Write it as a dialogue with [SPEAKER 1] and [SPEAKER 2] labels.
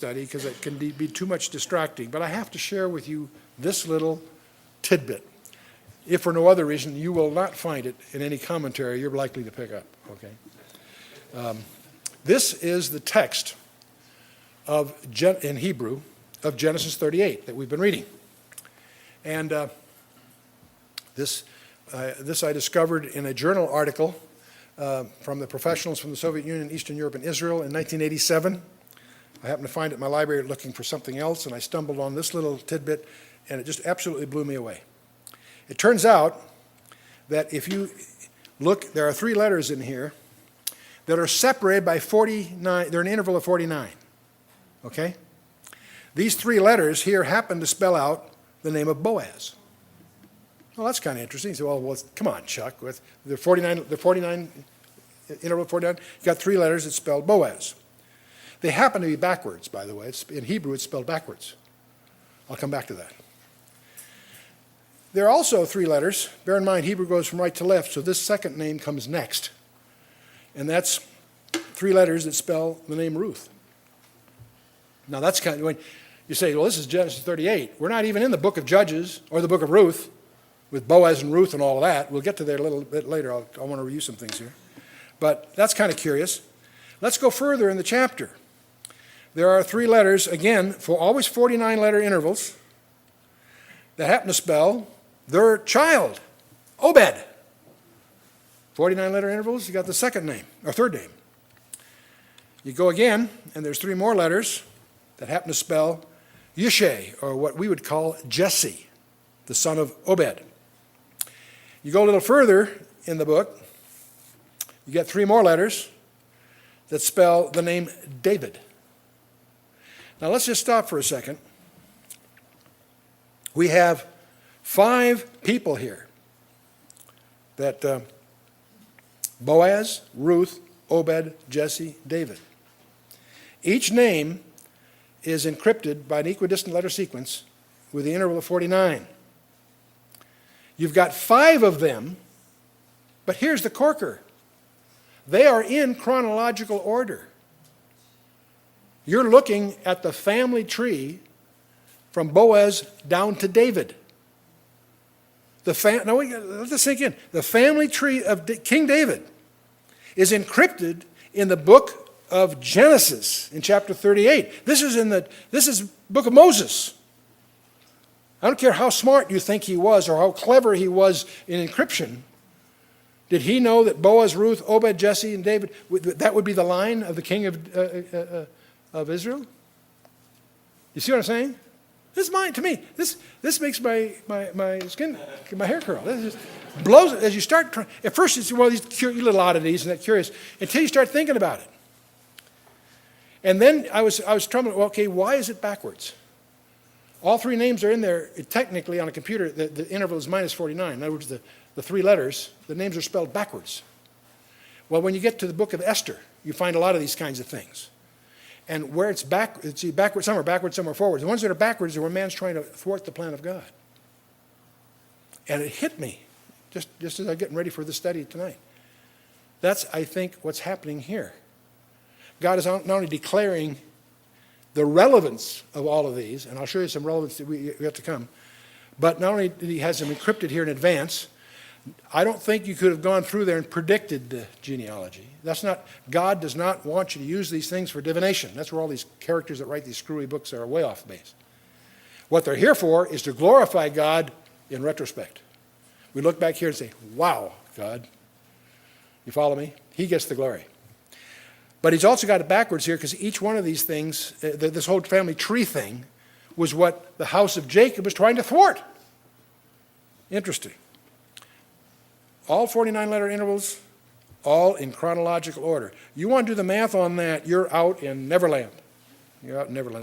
[SPEAKER 1] study because it can be too much distracting, but I have to share with you this little tidbit. If for no other reason, you will not find it in any commentary you're likely to pick up, okay? This is the text in Hebrew of Genesis 38 that we've been reading. And this I discovered in a journal article from the professionals from the Soviet Union, Eastern Europe, and Israel in 1987. I happened to find it in my library looking for something else, and I stumbled on this little tidbit, and it just absolutely blew me away. It turns out that if you look, there are 3 letters in here that are separated by 49, they're an interval of 49, okay? These 3 letters here happen to spell out the name of Boaz. Well, that's kind of interesting. So, well, come on, Chuck, with the 49 interval of 49, you've got 3 letters that spell Boaz. They happen to be backwards, by the way. In Hebrew, it's spelled backwards. I'll come back to that. There are also 3 letters. Bear in mind, Hebrew goes from right to left, so this second name comes next. And that's 3 letters that spell the name Ruth. Now, that's kind of, when you say, well, this is Genesis 38. We're not even in the book of Judges or the book of Ruth with Boaz and Ruth and all of that. We'll get to there a little bit later. I want to review some things here. But that's kind of curious. Let's go further in the chapter. There are 3 letters, again, for always 49-letter intervals that happen to spell their child, Obed. 49-letter intervals, you got the second name, or third name. You go again, and there's 3 more letters that happen to spell Yishai, or what we would call Jesse, the son of Obed. You go a little further in the book, you get 3 more letters that spell the name David. Now let's just stop for a second. We have 5 people here that Boaz, Ruth, Obed, Jesse, David. Each name is encrypted by an equidistant letter sequence with the interval of 49. You've got 5 of them, but here's the corker. They are in chronological order. You're looking at the family tree from Boaz down to David. Now, let this sink in. The family tree of King David is encrypted in the book of Genesis in chapter 38. This is book of Moses. I don't care how smart you think he was or how clever he was in encryption. Did he know that Boaz, Ruth, Obed, Jesse, and David, that would be the line of the king of Israel? You see what I'm saying? This is mine, to me. This makes my skin, my hair curl. This just blows it as you start trying. At first, it's one of these little oddities and that curious until you start thinking about it. And then I was troubling. Well, okay, why is it backwards? All 3 names are in there. Technically, on a computer, the interval is minus 49. In other words, the 3 letters, the names are spelled backwards. Well, when you get to the book of Esther, you find a lot of these kinds of things. And where it's backwards, some are backwards, some are forwards. The ones that are backwards are where man's trying to thwart the plan of God. And it hit me just as I'm getting ready for this study tonight. That's, I think, what's happening here. God is not only declaring the relevance of all of these, and I'll show you some relevance that we have to come, but not only did he has them encrypted here in advance, I don't think you could have gone through there and predicted the genealogy. God does not want you to use these things for divination. That's where all these characters that write these screwy books are way off base. What they're here for is to glorify God in retrospect. We look back here and say, wow, God. You follow me? He gets the glory. But he's also got it backwards here because each one of these things, this whole family tree thing, was what the house of Jacob was trying to thwart. Interesting. All 49-letter intervals, all in chronological order. You want to do the math on that, you're out in Neverland. You're out in Neverland.